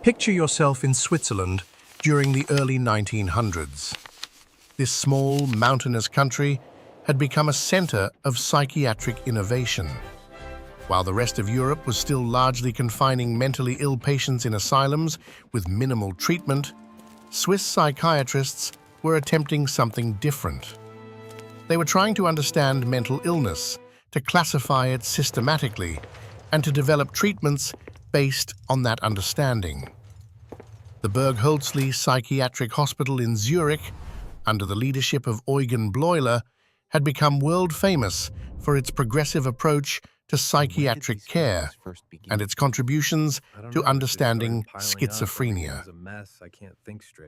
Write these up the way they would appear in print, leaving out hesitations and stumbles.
Picture yourself in Switzerland during the early 1900s. This small, mountainous country had become a center of psychiatric innovation. While the rest of Europe was still largely confining mentally ill patients in asylums with minimal treatment, Swiss psychiatrists were attempting something different. They were trying to understand mental illness, to classify it systematically, and to develop treatments based on that understanding. The Bergholzli Psychiatric Hospital in Zurich, under the leadership of Eugen Bleuler, had become world-famous for its progressive approach to psychiatric care and its contributions to understanding schizophrenia.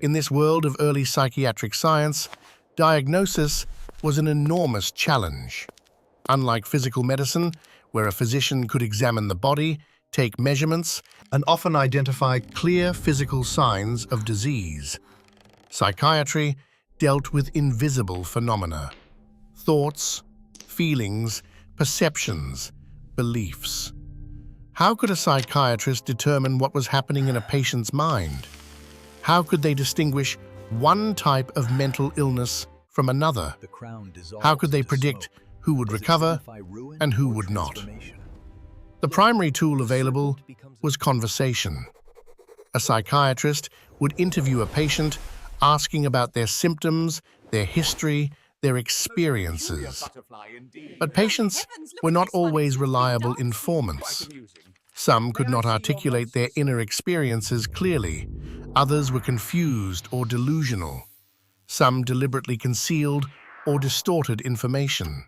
In this world of early psychiatric science, diagnosis was an enormous challenge. Unlike physical medicine, where a physician could examine the body, take measurements, and often identify clear physical signs of disease, psychiatry dealt with invisible phenomena: thoughts, feelings, perceptions, beliefs. How could a psychiatrist determine what was happening in a patient's mind? How could they distinguish one type of mental illness from another? How could they predict who would recover and who would not? The primary tool available was conversation. A psychiatrist would interview a patient, asking about their symptoms, their history, their experiences. But patients were not always reliable informants. Some could not articulate their inner experiences clearly. Others were confused or delusional. Some deliberately concealed or distorted information.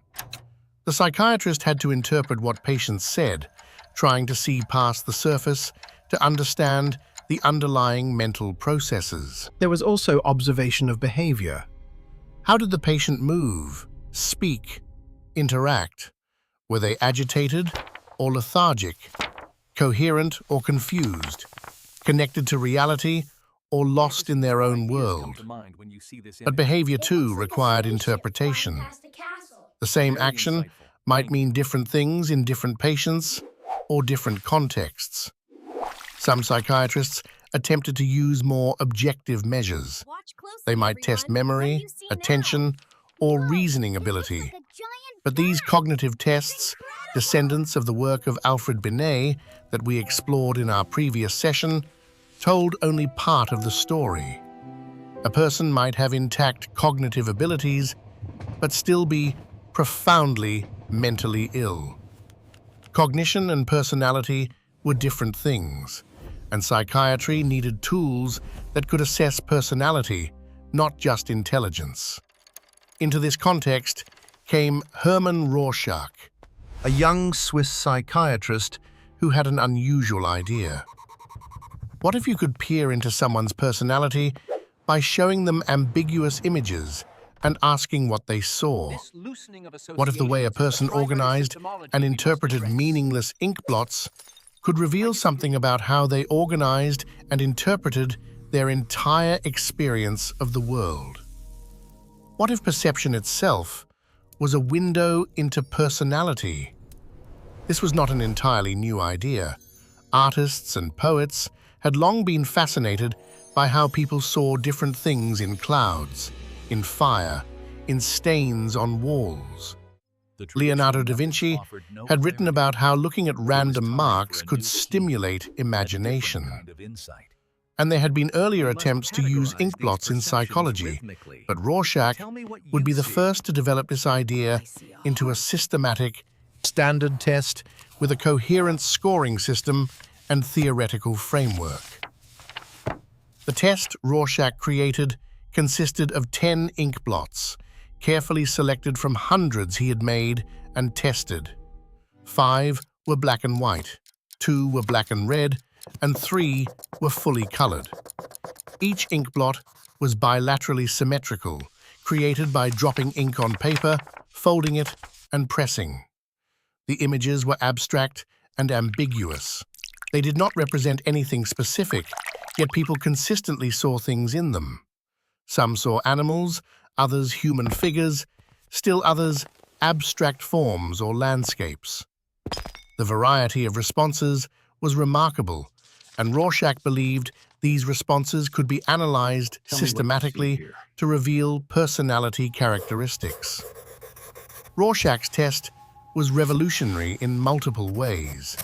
The psychiatrist had to interpret what patients said, trying to see past the surface to understand the underlying mental processes. There was also observation of behavior. How did the patient move, speak, interact? Were they agitated or lethargic, coherent or confused, connected to reality or lost in their own world? But behavior too required interpretation. The same action might mean different things in different patients or different contexts. Some psychiatrists attempted to use more objective measures. They might test memory, attention, or reasoning ability. But these cognitive tests, descendants of the work of Alfred Binet that we explored in our previous session, told only part of the story. A person might have intact cognitive abilities, but still be profoundly mentally ill. Cognition and personality were different things, and psychiatry needed tools that could assess personality, not just intelligence. Into this context came Hermann Rorschach, a young Swiss psychiatrist who had an unusual idea. What if you could peer into someone's personality by showing them ambiguous images and asking what they saw? What if the way a person organized and interpreted meaningless ink blots could reveal something about how they organized and interpreted their entire experience of the world? What if perception itself was a window into personality? This was not an entirely new idea. Artists and poets had long been fascinated by how people saw different things in clouds, in fire, in stains on walls. Leonardo da Vinci had written about how looking at random marks could stimulate imagination. And there had been earlier attempts to use inkblots in psychology, but Rorschach would be the first to develop this idea into a systematic, standard test with a coherent scoring system and theoretical framework. The test Rorschach created consisted of 10 ink blots, carefully selected from hundreds he had made and tested. 5 were black and white, 2 were black and red, and 3 were fully colored. Each ink blot was bilaterally symmetrical, created by dropping ink on paper, folding it, and pressing. The images were abstract and ambiguous. They did not represent anything specific, yet people consistently saw things in them. Some saw animals, others human figures, still others abstract forms or landscapes. The variety of responses was remarkable, and Rorschach believed these responses could be analyzed systematically to reveal personality characteristics. Rorschach's test was revolutionary in multiple ways.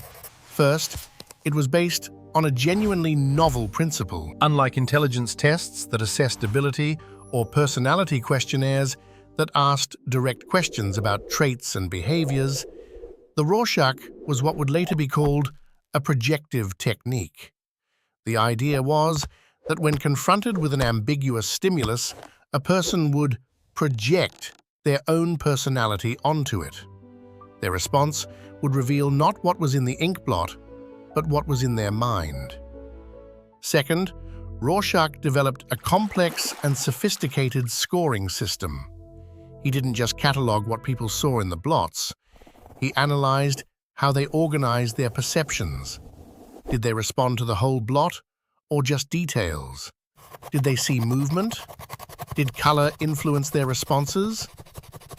First, it was based on a genuinely novel principle. Unlike intelligence tests that assessed ability or personality questionnaires that asked direct questions about traits and behaviors, the Rorschach was what would later be called a projective technique. The idea was that when confronted with an ambiguous stimulus, a person would project their own personality onto it. Their response would reveal not what was in the inkblot, but what was in their mind. Second, Rorschach developed a complex and sophisticated scoring system. He didn't just catalog what people saw in the blots. He analyzed how they organized their perceptions. Did they respond to the whole blot, or just details? Did they see movement? Did color influence their responses?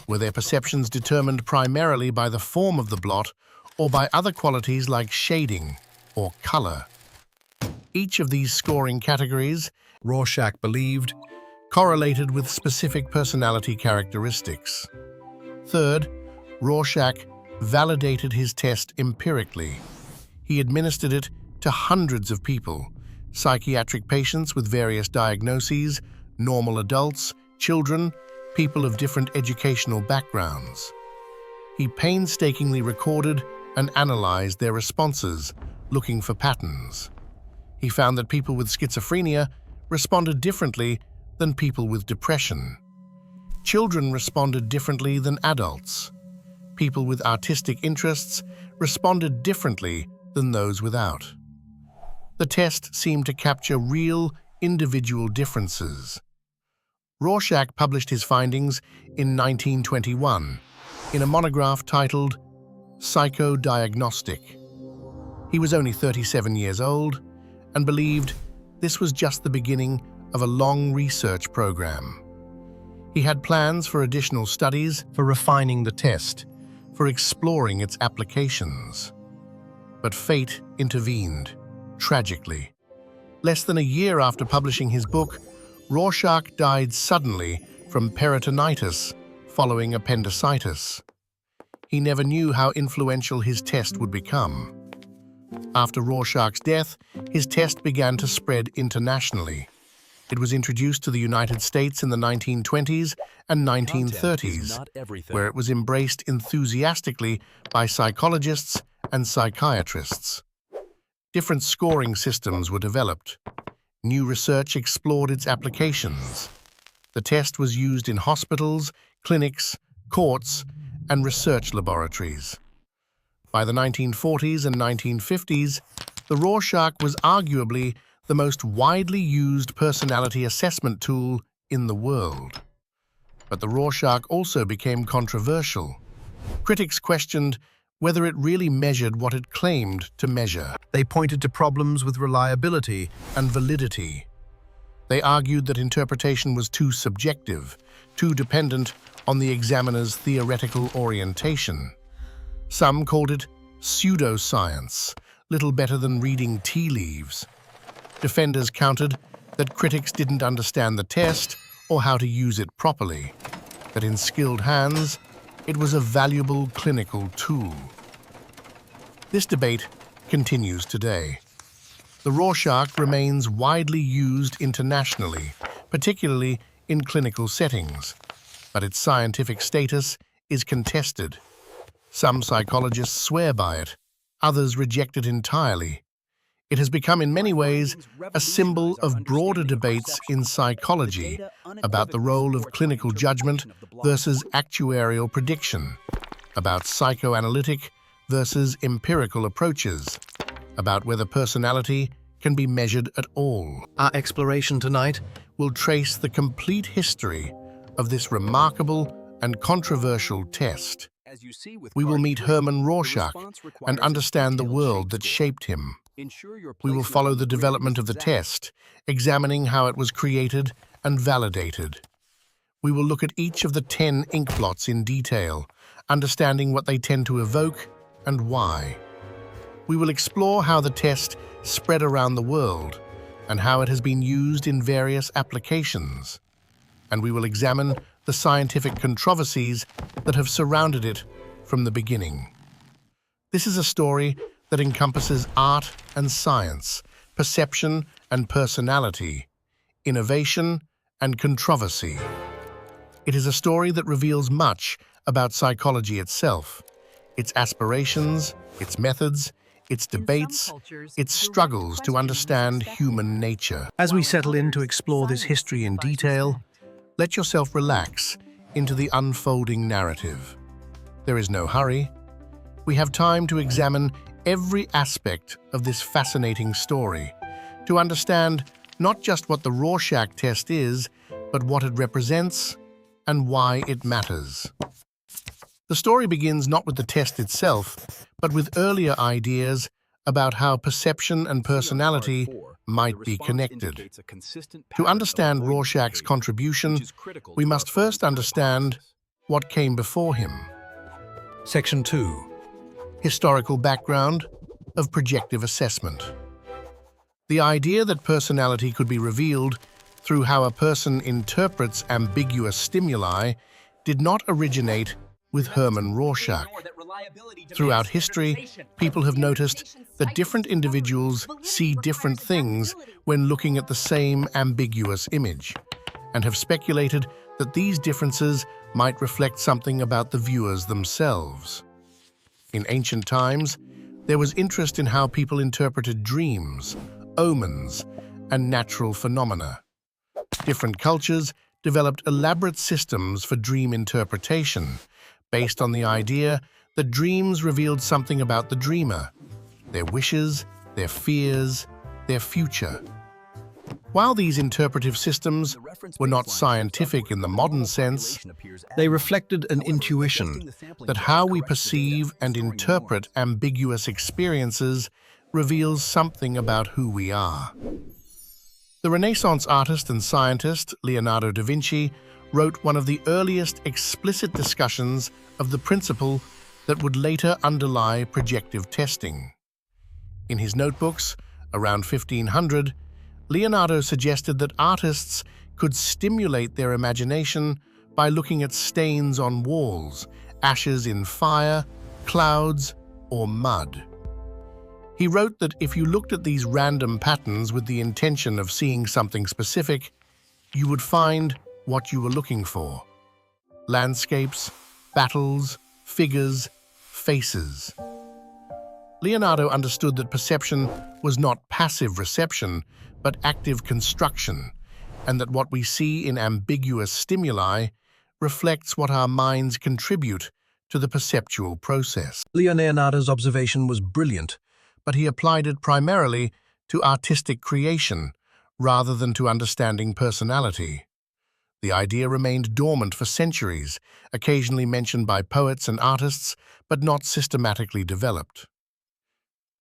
Were their perceptions determined primarily by the form of the blot, or by other qualities like shading or color? Each of these scoring categories, Rorschach believed, correlated with specific personality characteristics. Third, Rorschach validated his test empirically. He administered it to hundreds of people, psychiatric patients with various diagnoses, normal adults, children, people of different educational backgrounds. He painstakingly recorded and analyzed their responses, looking for patterns. He found that people with schizophrenia responded differently than people with depression. Children responded differently than adults. People with artistic interests responded differently than those without. The test seemed to capture real, individual differences. Rorschach published his findings in 1921 in a monograph titled Psychodiagnostic. He was only 37 years old and believed this was just the beginning of a long research program. He had plans for additional studies, for refining the test, for exploring its applications. But fate intervened, tragically. Less than a year after publishing his book, Rorschach died suddenly from peritonitis following appendicitis. He never knew how influential his test would become. After Rorschach's death, his test began to spread internationally. It was introduced to the United States in the 1920s and 1930s, where it was embraced enthusiastically by psychologists and psychiatrists. Different scoring systems were developed. New research explored its applications. The test was used in hospitals, clinics, courts, and research laboratories. By the 1940s and 1950s, the Rorschach was arguably the most widely used personality assessment tool in the world. But the Rorschach also became controversial. Critics questioned whether it really measured what it claimed to measure. They pointed to problems with reliability and validity. They argued that interpretation was too subjective, too dependent on the examiner's theoretical orientation. Some called it pseudoscience, little better than reading tea leaves. Defenders countered that critics didn't understand the test or how to use it properly, that in skilled hands, it was a valuable clinical tool. This debate continues today. The Rorschach remains widely used internationally, particularly in clinical settings, but its scientific status is contested. Some psychologists swear by it, others reject it entirely. It has become in many ways a symbol of broader debates in psychology about the role of clinical judgment versus actuarial prediction, about psychoanalytic versus empirical approaches, about whether personality can be measured at all. Our exploration tonight will trace the complete history of this remarkable and controversial test. We will meet Hermann Rorschach and understand the world that shaped him. We will follow the development of the test, examining how it was created and validated. We will look at each of the 10 inkblots in detail, understanding what they tend to evoke and why. We will explore how the test spread around the world and how it has been used in various applications. And we will examine the scientific controversies that have surrounded it from the beginning. This is a story that encompasses art and science, perception and personality, innovation and controversy. It is a story that reveals much about psychology itself, its aspirations, its methods, its debates, its struggles to understand human nature. As we settle in to explore this history in detail, let yourself relax into the unfolding narrative. There is no hurry. We have time to examine every aspect of this fascinating story, to understand not just what the Rorschach test is, but what it represents and why it matters. The story begins not with the test itself, but with earlier ideas about how perception and personality might be connected. To understand Rorschach's contribution, we must first understand what came before him. Section 2. Historical background of projective assessment. The idea that personality could be revealed through how a person interprets ambiguous stimuli did not originate with Hermann Rorschach. Throughout history, people have noticed that different individuals see different things when looking at the same ambiguous image, and have speculated that these differences might reflect something about the viewers themselves. In ancient times, there was interest in how people interpreted dreams, omens, and natural phenomena. Different cultures developed elaborate systems for dream interpretation, based on the idea that dreams revealed something about the dreamer, their wishes, their fears, their future. While these interpretive systems were not scientific in the modern sense, they reflected an intuition that how we perceive and interpret ambiguous experiences reveals something about who we are. The Renaissance artist and scientist Leonardo da Vinci wrote one of the earliest explicit discussions of the principle that would later underlie projective testing. In his notebooks, around 1500, Leonardo suggested that artists could stimulate their imagination by looking at stains on walls, ashes in fire, clouds, or mud. He wrote that if you looked at these random patterns with the intention of seeing something specific, you would find what you were looking for: landscapes, battles, figures, faces. Leonardo understood that perception was not passive reception, but active construction, and that what we see in ambiguous stimuli reflects what our minds contribute to the perceptual process. Leonardo's observation was brilliant, but he applied it primarily to artistic creation rather than to understanding personality. The idea remained dormant for centuries, occasionally mentioned by poets and artists, but not systematically developed.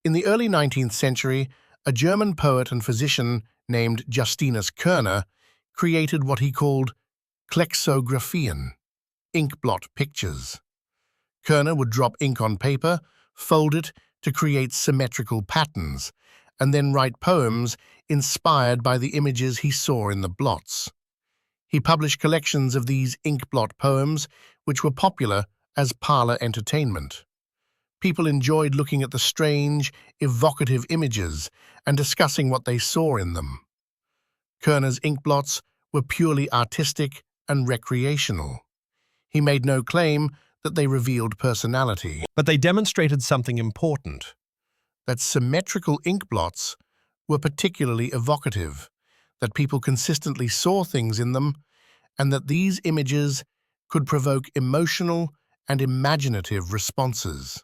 In the early 19th century, a German poet and physician named Justinus Kerner created what he called Klexographien, inkblot pictures. Kerner would drop ink on paper, fold it to create symmetrical patterns, and then write poems inspired by the images he saw in the blots. He published collections of these inkblot poems, which were popular as parlor entertainment. People enjoyed looking at the strange, evocative images and discussing what they saw in them. Kerner's inkblots were purely artistic and recreational. He made no claim that they revealed personality. But they demonstrated something important: that symmetrical inkblots were particularly evocative, that people consistently saw things in them, and that these images could provoke emotional and imaginative responses.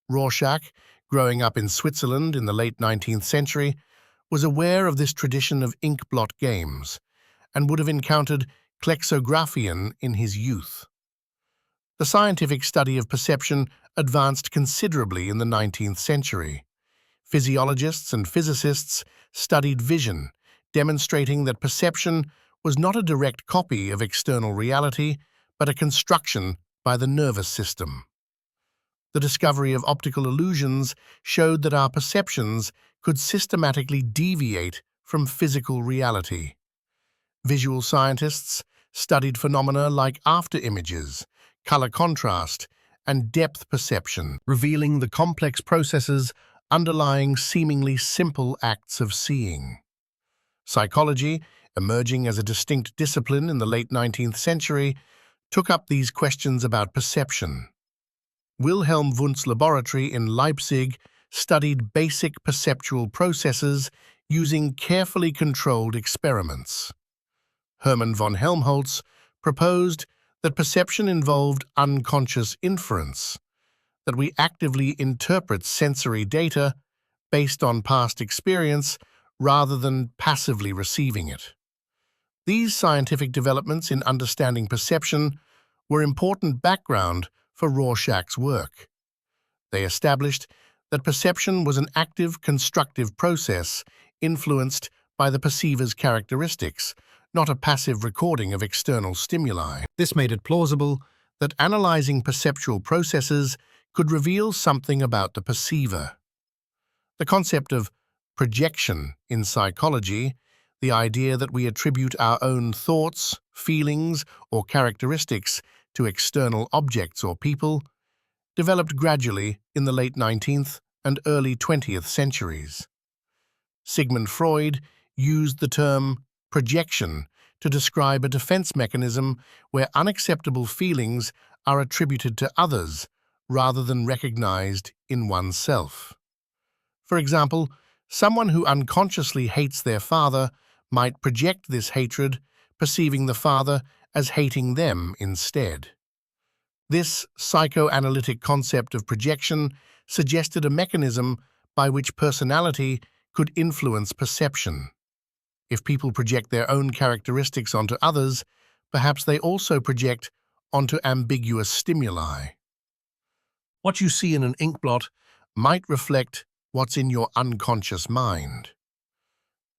Rorschach, growing up in Switzerland in the late 19th century, was aware of this tradition of inkblot games and would have encountered Klexographien in his youth. The scientific study of perception advanced considerably in the 19th century. Physiologists and physicists studied vision, demonstrating that perception was not a direct copy of external reality, but a construction by the nervous system. The discovery of optical illusions showed that our perceptions could systematically deviate from physical reality. Visual scientists studied phenomena like afterimages, color contrast, and depth perception, revealing the complex processes underlying seemingly simple acts of seeing. Psychology, emerging as a distinct discipline in the late 19th century, took up these questions about perception. Wilhelm Wundt's laboratory in Leipzig studied basic perceptual processes using carefully controlled experiments. Hermann von Helmholtz proposed that perception involved unconscious inference, that we actively interpret sensory data based on past experience rather than passively receiving it. These scientific developments in understanding perception were important background for Rorschach's work. They established that perception was an active, constructive process influenced by the perceiver's characteristics, not a passive recording of external stimuli. This made it plausible that analyzing perceptual processes could reveal something about the perceiver. The concept of projection in psychology, the idea that we attribute our own thoughts, feelings, or characteristics to external objects or people, developed gradually in the late 19th and early 20th centuries. Sigmund Freud used the term projection to describe a defense mechanism where unacceptable feelings are attributed to others rather than recognized in oneself. For example, someone who unconsciously hates their father might project this hatred, perceiving the father as hating them instead. This psychoanalytic concept of projection suggested a mechanism by which personality could influence perception. If people project their own characteristics onto others, perhaps they also project onto ambiguous stimuli. What you see in an inkblot might reflect what's in your unconscious mind.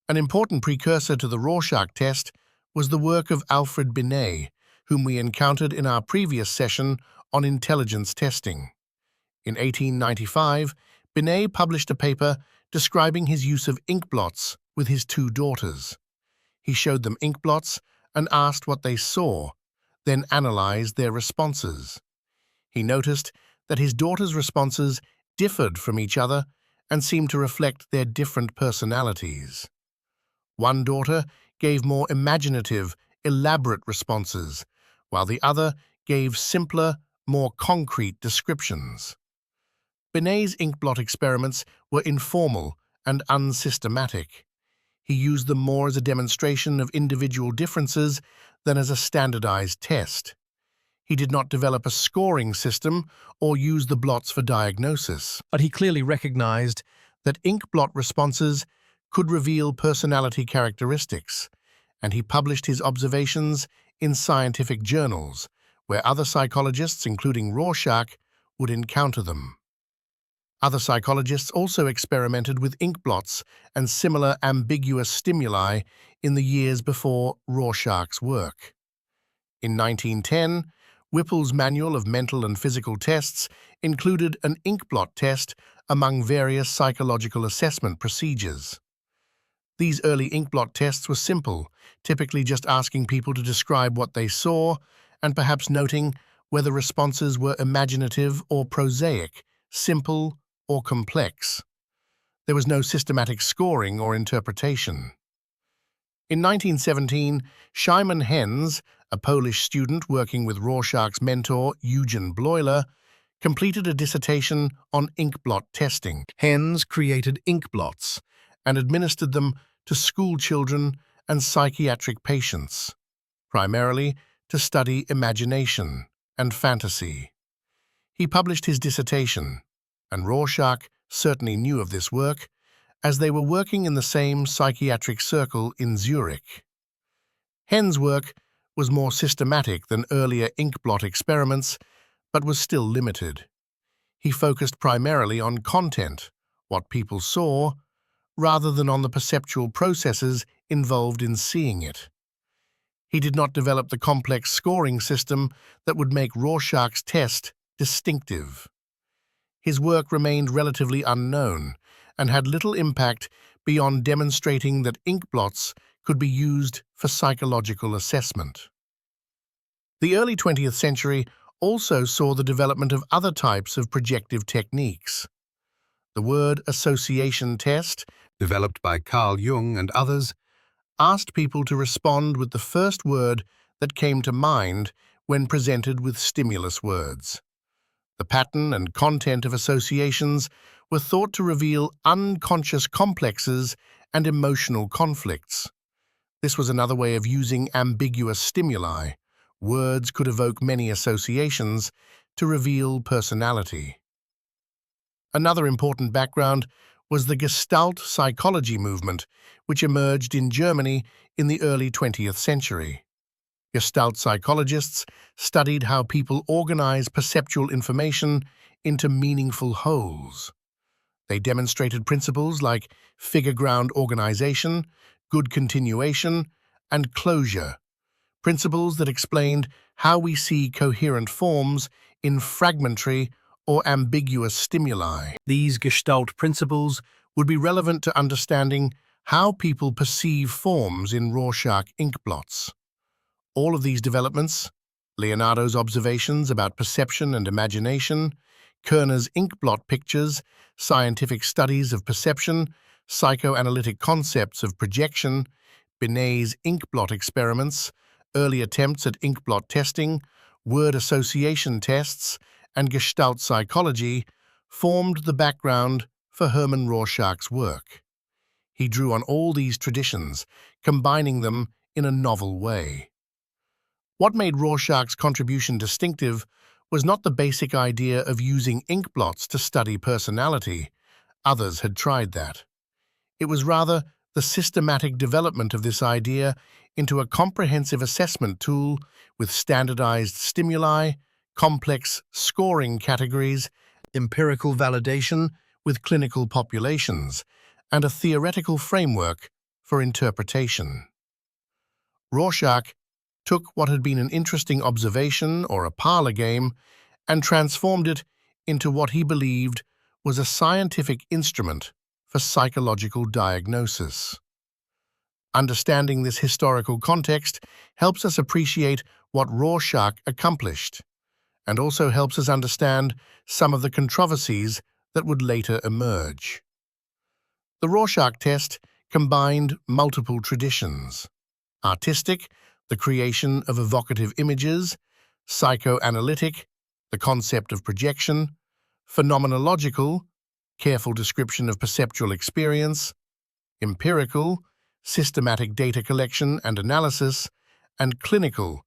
An important precursor to the Rorschach test was the work of Alfred Binet, whom we encountered in our previous session on intelligence testing. In 1895, Binet published a paper describing his use of inkblots with his two daughters. He showed them inkblots and asked what they saw, then analyzed their responses. He noticed that his daughters' responses differed from each other and seemed to reflect their different personalities. One daughter gave more imaginative, elaborate responses, while the other gave simpler, more concrete descriptions. Binet's inkblot experiments were informal and unsystematic. He used them more as a demonstration of individual differences than as a standardized test. He did not develop a scoring system or use the blots for diagnosis, but he clearly recognized that inkblot responses could reveal personality characteristics, and he published his observations in scientific journals, where other psychologists, including Rorschach, would encounter them. Other psychologists also experimented with inkblots and similar ambiguous stimuli in the years before Rorschach's work. In 1910, Whipple's Manual of Mental and Physical Tests included an inkblot test among various psychological assessment procedures. These early inkblot tests were simple, typically just asking people to describe what they saw and perhaps noting whether responses were imaginative or prosaic, simple or complex. There was no systematic scoring or interpretation. In 1917, Szymon Henz, a Polish student working with Rorschach's mentor Eugen Bleuler, completed a dissertation on inkblot testing. Henz created inkblots and administered them to school children and psychiatric patients, primarily to study imagination and fantasy. He published his dissertation, and Rorschach certainly knew of this work, as they were working in the same psychiatric circle in Zurich. Henz's work was more systematic than earlier inkblot experiments, but was still limited. He focused primarily on content, what people saw, rather than on the perceptual processes involved in seeing it. He did not develop the complex scoring system that would make Rorschach's test distinctive. his work remained relatively unknown and had little impact beyond demonstrating that inkblots could be used for psychological assessment. The early 20th century also saw the development of other types of projective techniques. The word association test, developed by Carl Jung and others, asked people to respond with the first word that came to mind when presented with stimulus words. The pattern and content of associations were thought to reveal unconscious complexes and emotional conflicts. This was another way of using ambiguous stimuli. Words could evoke many associations to reveal personality. Another important background was the Gestalt psychology movement, which emerged in Germany in the early 20th century. Gestalt psychologists studied how people organize perceptual information into meaningful wholes. They demonstrated principles like figure-ground organization, good continuation, and closure, principles that explained how we see coherent forms in fragmentary or ambiguous stimuli. These Gestalt principles would be relevant to understanding how people perceive forms in Rorschach inkblots. All of these developments, Leonardo's observations about perception and imagination, Kerner's inkblot pictures, scientific studies of perception, psychoanalytic concepts of projection, Binet's inkblot experiments, early attempts at inkblot testing, word association tests, and Gestalt psychology formed the background for Hermann Rorschach's work. He drew on all these traditions, combining them in a novel way. What made Rorschach's contribution distinctive was not the basic idea of using inkblots to study personality. Others had tried that. It was rather the systematic development of this idea into a comprehensive assessment tool with standardized stimuli, complex scoring categories, empirical validation with clinical populations, and a theoretical framework for interpretation. Rorschach took what had been an interesting observation or a parlor game and transformed it into what he believed was a scientific instrument for psychological diagnosis. Understanding this historical context helps us appreciate what Rorschach accomplished, and also helps us understand some of the controversies that would later emerge. The Rorschach test combined multiple traditions: artistic, the creation of evocative images; psychoanalytic, the concept of projection; phenomenological, careful description of perceptual experience; empirical, systematic data collection and analysis; and clinical,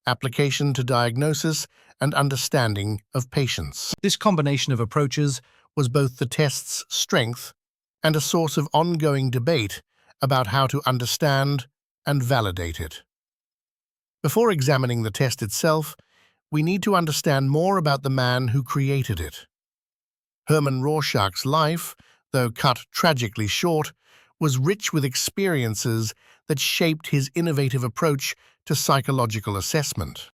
application to diagnosis and understanding of patients. This combination of approaches was both the test's strength and a source of ongoing debate about how to understand and validate it. Before examining the test itself, we need to understand more about the man who created it. Hermann Rorschach's life, though cut tragically short, was rich with experiences that shaped his innovative approach to psychological assessment.